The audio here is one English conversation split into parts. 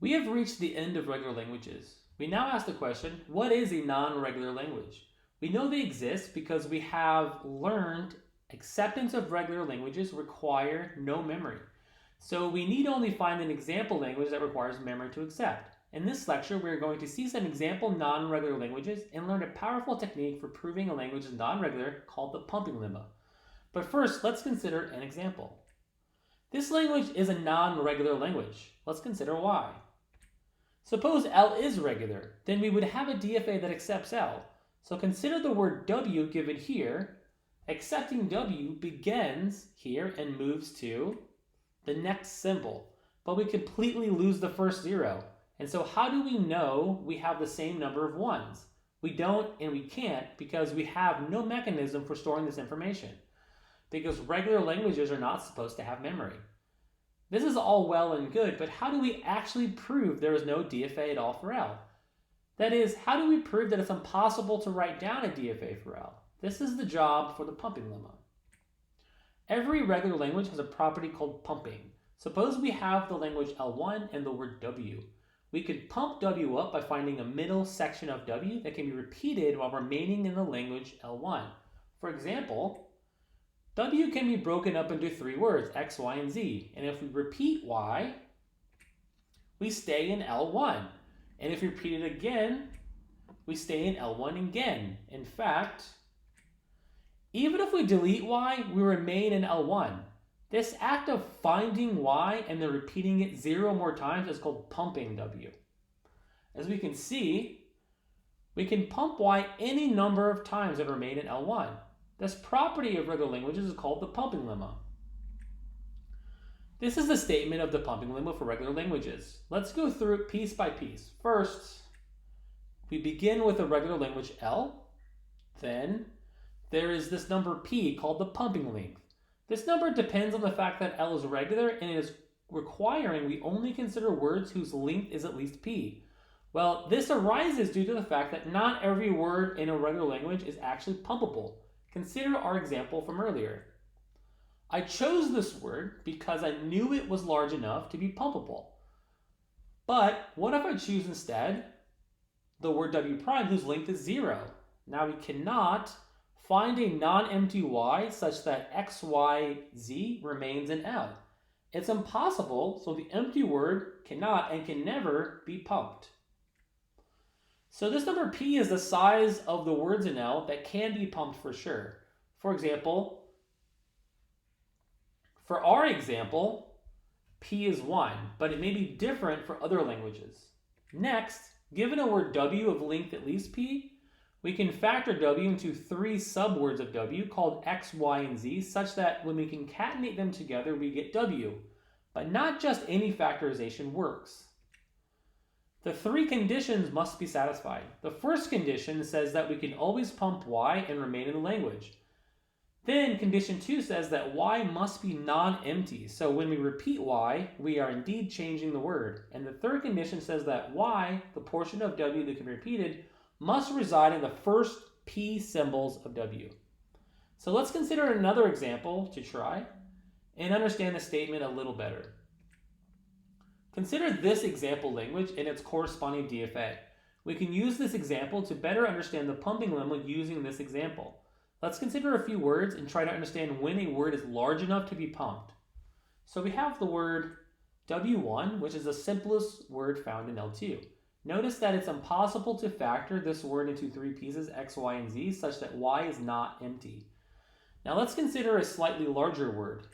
We have reached the end of regular languages. We now ask the question, what is a non-regular language? We know they exist because we have learned acceptance of regular languages require no memory. So we need only find an example language that requires memory to accept. In this lecture, we are going to see some example non-regular languages and learn a powerful technique for proving a language is non-regular called the pumping lemma. But first, let's consider an example. This language is a non-regular language. Let's consider why. Suppose L is regular, then we would have a DFA that accepts L. So consider the word W given here. Accepting W begins here and moves to the next symbol, but we completely lose the first zero. And so how do we know we have the same number of ones? We don't and we can't because we have no mechanism for storing this information, because regular languages are not supposed to have memory. This is all well and good, but how do we actually prove there is no DFA at all for L? That is, how do we prove that it's impossible to write down a DFA for L? This is the job for the pumping lemma. Every regular language has a property called pumping. Suppose we have the language L1 and the word W. We could pump W up by finding a middle section of W that can be repeated while remaining in the language L1. For example, W can be broken up into three words, X, Y, and Z. And if we repeat Y, we stay in L1. And if we repeat it again, we stay in L1 again. In fact, even if we delete Y, we remain in L1. This act of finding Y and then repeating it 0 more times is called pumping W. As we can see, we can pump Y any number of times and remain in L1. This property of regular languages is called the pumping lemma. This is the statement of the pumping lemma for regular languages. Let's go through it piece by piece. First, we begin with a regular language L. Then there is this number P called the pumping length. This number depends on the fact that L is regular and it is requiring we only consider words whose length is at least P. Well, this arises due to the fact that not every word in a regular language is actually pumpable. Consider our example from earlier. I chose this word because I knew it was large enough to be pumpable. But what if I choose instead the word W prime whose length is 0? Now we cannot find a non-empty Y such that X, Y, Z remains in L. It's impossible, so the empty word cannot and can never be pumped. So this number P is the size of the words in L that can be pumped for sure. For example, for our example, P is 1, but it may be different for other languages. Next, given a word W of length at least P, we can factor W into 3 subwords of W called X, Y, and Z such that when we concatenate them together, we get W. But not just any factorization works. The 3 conditions must be satisfied. The first condition says that we can always pump Y and remain in the language. Then condition 2 says that Y must be non-empty. So when we repeat Y, we are indeed changing the word. And the third condition says that Y, the portion of W that can be repeated, must reside in the first P symbols of W. So let's consider another example to try and understand the statement a little better. Consider this example language and its corresponding DFA. We can use this example to better understand the pumping lemma using this example. Let's consider a few words and try to understand when a word is large enough to be pumped. So we have the word W1, which is the simplest word found in L2. Notice that it's impossible to factor this word into 3 pieces, X, Y, and Z, such that Y is not empty. Now let's consider a slightly larger word,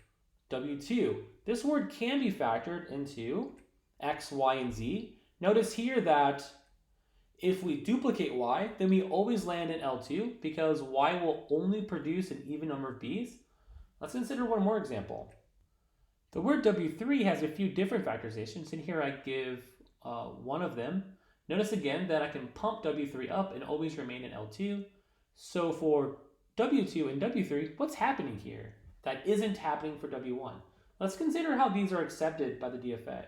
W2. This word can be factored into X, Y, and Z. Notice here that if we duplicate Y, then we always land in L2 because Y will only produce an even number of B's. Let's consider one more example. The word W3 has a few different factorizations, and here I give one of them. Notice again that I can pump W3 up and always remain in L2. So for W2 and W3, what's happening here that isn't happening for W1? Let's consider how these are accepted by the DFA.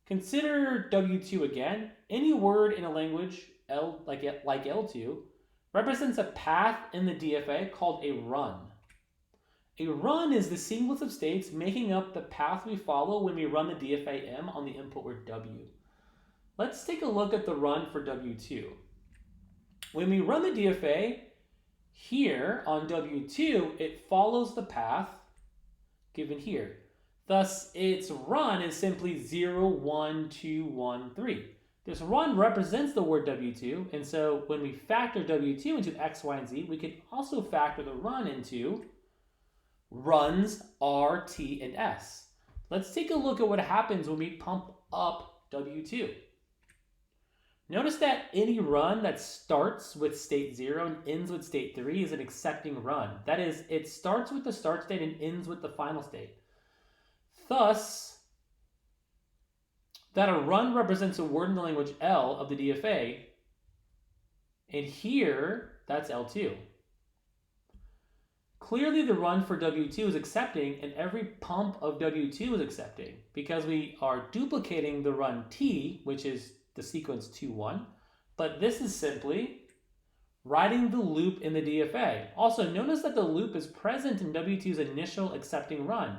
Consider W2 again. Any word in a language like L2 represents a path in the DFA called a run. A run is the sequence of states making up the path we follow when we run the DFA M on the input word W. Let's take a look at the run for W2. When we run the DFA, here on W2, it follows the path given here. Thus, its run is simply 0, 1, 2, 1, 3. This run represents the word W2, and so when we factor W2 into X, Y, and Z, we can also factor the run into runs R, T, and S. Let's take a look at what happens when we pump up W2. Notice that any run that starts with state 0 and ends with state 3 is an accepting run. That is, it starts with the start state and ends with the final state. Thus, that a run represents a word in the language L of the DFA, and here, that's L2. Clearly, the run for W2 is accepting, and every pump of W2 is accepting, because we are duplicating the run T, which is the sequence 2, 1, but this is simply writing the loop in the DFA. Also, notice that the loop is present in W2's initial accepting run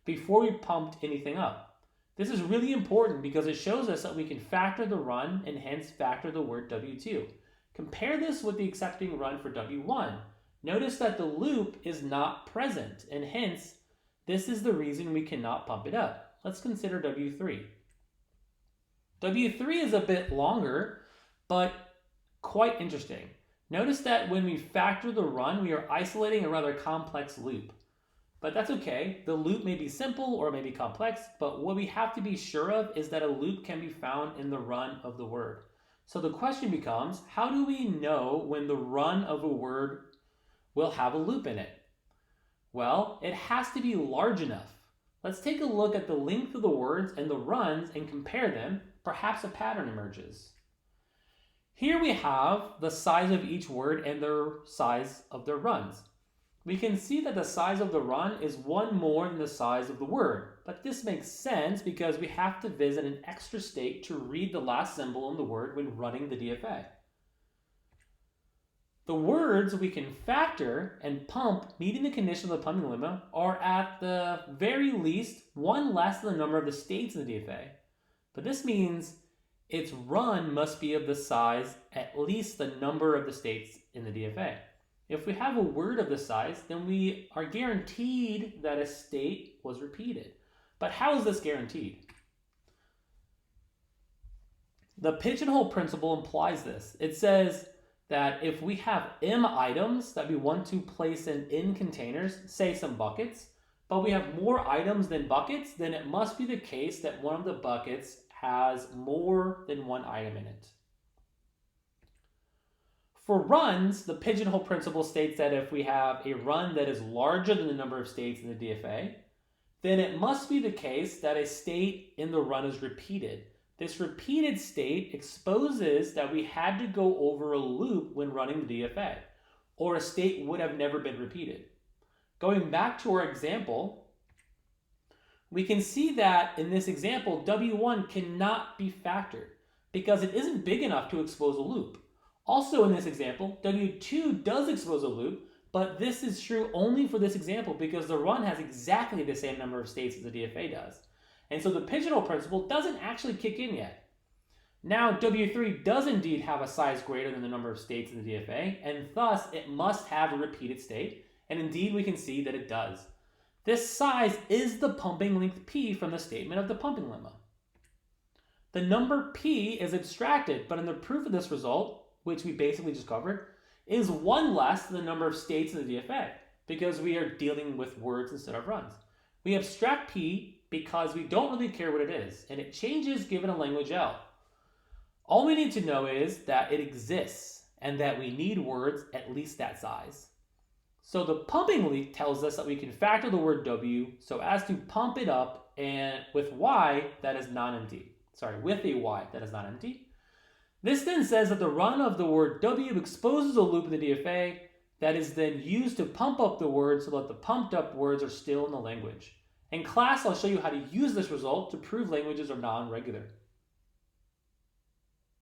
before we pumped anything up. This is really important because it shows us that we can factor the run and hence factor the word W2. Compare this with the accepting run for W1. Notice that the loop is not present, and hence, this is the reason we cannot pump it up. Let's consider W3. W3 is a bit longer, but quite interesting. Notice that when we factor the run, we are isolating a rather complex loop. But that's okay. The loop may be simple or it may be complex, but what we have to be sure of is that a loop can be found in the run of the word. So the question becomes, how do we know when the run of a word will have a loop in it? Well, it has to be large enough. Let's take a look at the length of the words and the runs and compare them. Perhaps a pattern emerges. Here we have the size of each word and the size of their runs. We can see that the size of the run is one more than the size of the word, but this makes sense because we have to visit an extra state to read the last symbol in the word when running the DFA. The words we can factor and pump meeting the condition of the pumping lemma are at the very least one less than the number of the states in the DFA. But this means its run must be of the size at least the number of the states in the DFA. If we have a word of this size, then we are guaranteed that a state was repeated. But how is this guaranteed? The pigeonhole principle implies this. It says that if we have M items that we want to place in N containers, say some buckets, but we have more items than buckets, then it must be the case that one of the buckets has more than one item in it. For runs, the pigeonhole principle states that if we have a run that is larger than the number of states in the DFA, then it must be the case that a state in the run is repeated. This repeated state exposes that we had to go over a loop when running the DFA, or a state would have never been repeated. Going back to our example, we can see that in this example, W1 cannot be factored because it isn't big enough to expose a loop. Also in this example, W2 does expose a loop, but this is true only for this example because the run has exactly the same number of states as the DFA does. And so the pigeonhole principle doesn't actually kick in yet. Now W3 does indeed have a size greater than the number of states in the DFA, and thus it must have a repeated state, and indeed we can see that it does. This size is the pumping length P from the statement of the pumping lemma. The number P is abstracted, but in the proof of this result, which we basically just covered, is one less than the number of states in the DFA, because we are dealing with words instead of runs. We abstract P because we don't really care what it is, and it changes given a language L. All we need to know is that it exists, and that we need words at least that size. So the pumping leak tells us that we can factor the word W so as to pump it up and with Y that is non-empty. With a Y that is not empty. This then says that the run of the word W exposes a loop in the DFA that is then used to pump up the word so that the pumped up words are still in the language. In class, I'll show you how to use this result to prove languages are non-regular.